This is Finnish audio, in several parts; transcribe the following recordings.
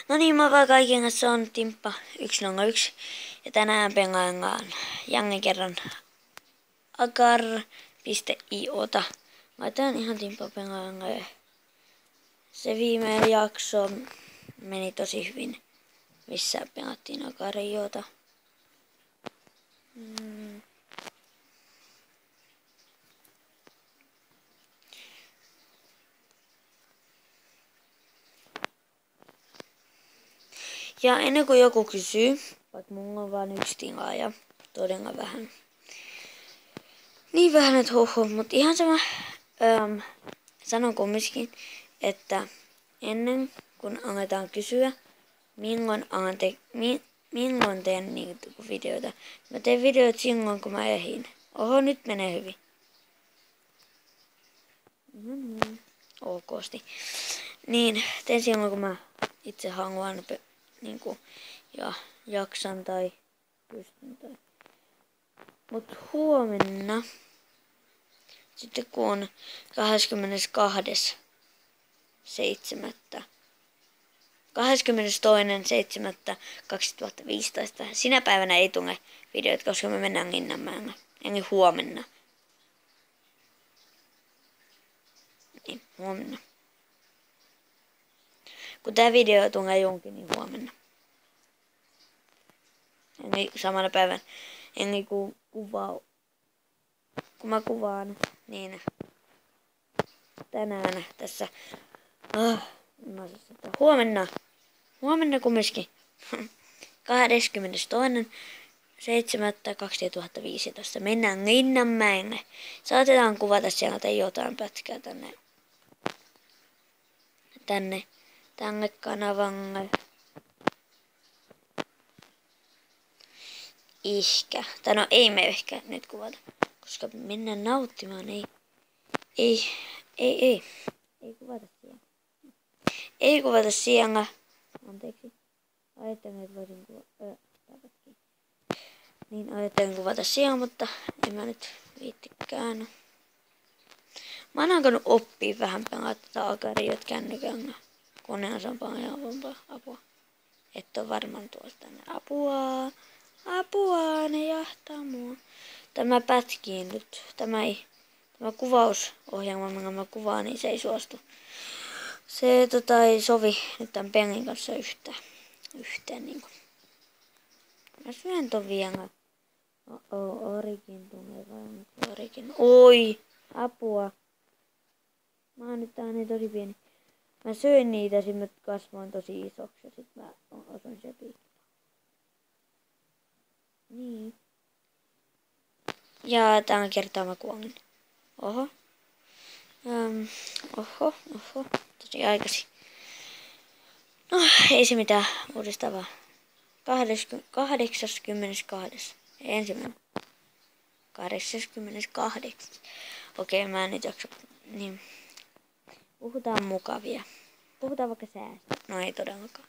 No niin, moro kaiken kanssa on Timppa 101 ja tänään pengaillaan jälleen kerran agar.iota. Mä otan ihan Timppa pengaillaan. Se viimeinen jakso meni tosi hyvin, missä pengattiin agar.iota. Ja ennen kuin joku kysyy, vaikka mulla on vain yksi tilaaja, todella vähän. Niin vähän, että mutta ihan sama. Sanon kumminkin, että ennen kuin aletaan kysyä, milloin teen niitä videoita. Mä teen videot silloin, kun mä ehdin. Oho, nyt menee hyvin. Okosti. Niin, teen silloin, kun mä itse haluan ja jaksan tai pystyn. Mut huomenna, sitten kun on 22.7.2015, sinä päivänä ei tule videot, koska me mennään Linnanmäelle. Eli huomenna. Niin, huomenna. Kun tää video tulee jonkin, niin huomenna. Eli samana päivänä. Eli kun mä kuvaan, niin tänään tässä huomenna kumminkin 22.7.2015 mennään Linnanmäelle. Saatetaan kuvata sieltä jotain pätkää tänne kanavalle. Ihkä. Tai no ei me ehkä nyt kuvata, koska mennään nauttimaan. Ei kuvata siellä. Ei kuvata siellä. Anteeksi. Ajattelin, että voisin kuvata. Niin ajattelin kuvata siellä, mutta en mä nyt viittikään. Mä oon alkanut oppia vähän pelaa tätä agariot kännykällä. Koneessa on paljon helpompaa apua. Et on varmaan tuosta tänne apua, ne jahtaa mua. Tämä pätkii nyt. Tämä kuvausohjelma, millä mä kuvaan, niin se ei suostu. Se ei sovi nyt tämän pelin kanssa yhteen niinku. Mä syön ton vielä. Origin tulee vai Origin. Oi! Apua. Mä oon nyt täällä tosi pieni. Mä söin niitä, sit mä kasvoin tosi isoksi ja sit mä osuin se piikki. Niin. Ja tällä kertaa mä kuolin. Oho. Tosi aikaisin. No, ei se mitään uudistavaa. 82. Ensimmäinen. 88. Okei, mä en nyt jaksa. Niin. Puhutaan mukavia. Puhutaan vaikka säästä. No ei todellakaan.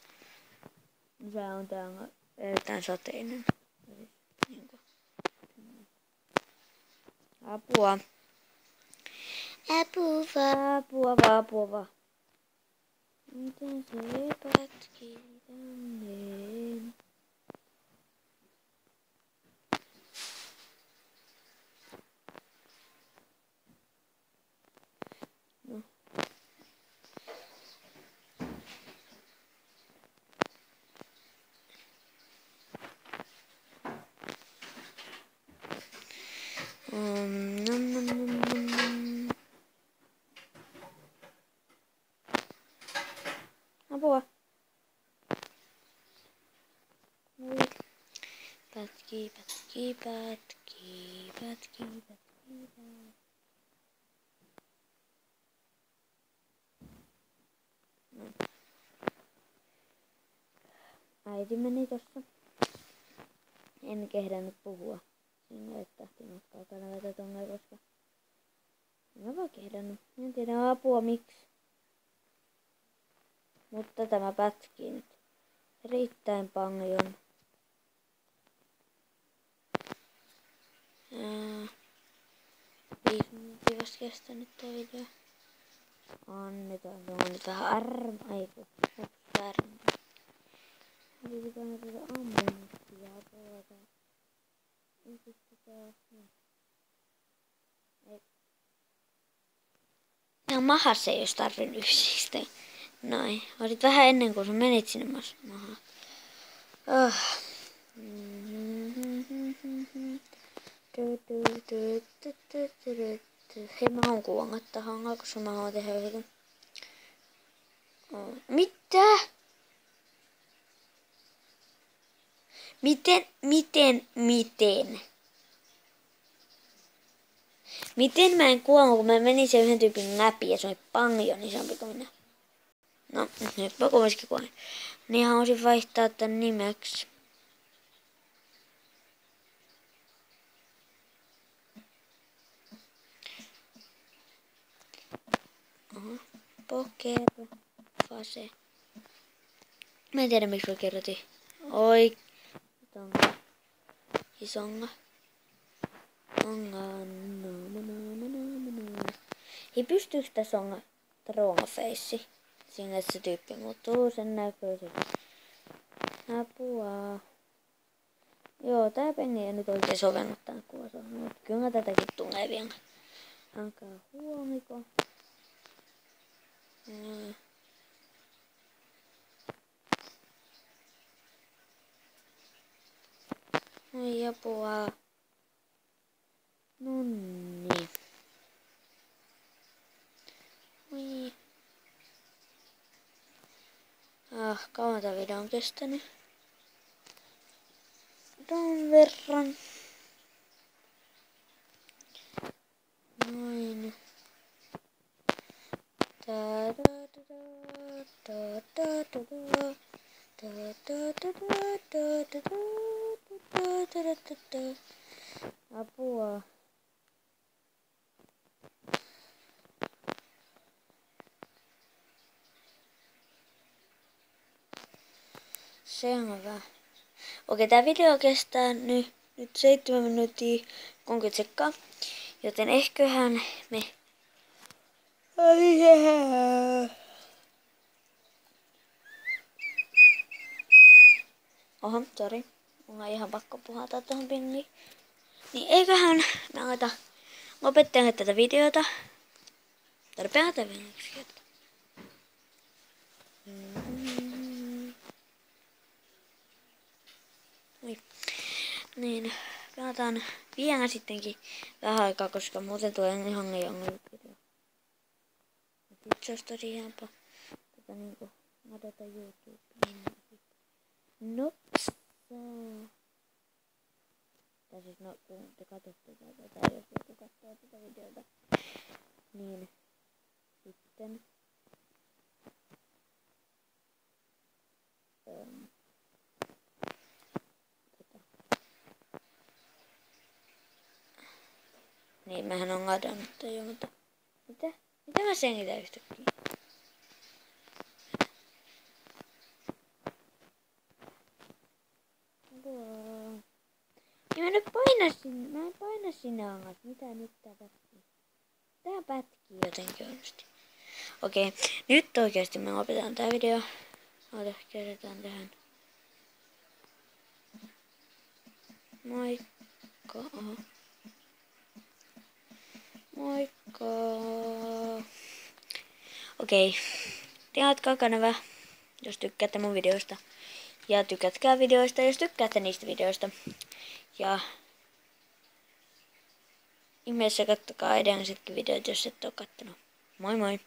Sää on täällä erittäin sateinen. Apua. Apua. Miten se pätkii tänne? No. Apua. Pätkii. No. Äiti meni tossa. En kehdannut puhua. Sinne et tahti matkaa kanavata tonne, koska en mä vaan kehdannut. En tiedä apua miksi. Mutta tämä pätkii nyt erittäin paljon. Viisi minuuttia vasta kestänyt tää video. Annetaan nyt vähän armoa. Yritetään tätä ammunistia tuota. Yritetään. Ei. Ja mahassa ei olisi tarvinnut yksistä. Noin. Olit vähän ennen kuin sä menit sinne mahaan. Oh. Hei, mä haluan kuvangattaa hangaa, koska mä haluan tehdä yhden. Mitä? Miten mä en kuolla, kun mä menin sen yhden tyypin läpi ja se oli paljon isompi kuin minä. No, nyt mä kuvasinkin kuolen. Niin haluaisin vaihtaa tän nimeksi. Poker Fase. Mä en tiedä miksi mä kirjoitin. Oi. Isonga. Ei pystyykö tässä onga Tromaface? Siinä se tyyppi muuttuu sen näköiseksi. Apua. Joo, tää pengi ei nyt oikein sovennut tän kuvassa. Mut kyllä tätäkin tulee vielä. Ankaa huomiko. Oi apua. Nonni. Oi. Kauan tää video on kestänyt. Ton verran. Noin. Apua. Selvä. Okei, tää video kestää nyt 7 minuuttia 30 sekkaa. Joten ehköhän me... Oho, sori. Mulla on ihan pakko puhata tohon pingiin. Niin eiköhän me aleta lopettelemaan tätä videota. Tarpeaa tätä videota. Niin, pelataan vielä sittenkin vähän aikaa, koska muuten tulee ihan liian video. Sitten se olisi tosi helppo niinku ladata YouTubeen. Nops. Tai siis no, kun te katsotte tätä, tai jos joku katsoo tätä videota, niin sitten niin, mähän on ladannut jo, mutta mitä mä sengitän yhtäkkiä? Ja mä en paina sinne angat. Mitä nyt tää pätkii? Tää pätkii jotenkin onnisti. Okei, nyt oikeesti me lopetetaan tää video. Oota, kerrotaan tähän. Moikka. Moikka. Okei, tilatkaa kanava, jos tykkäätte mun videoista. Ja tykätkää videoista, jos tykkäätte niistä videoista. Ja ihmeessä kattokaa edellisetkin videot, jos et oo kattonut. Moi moi!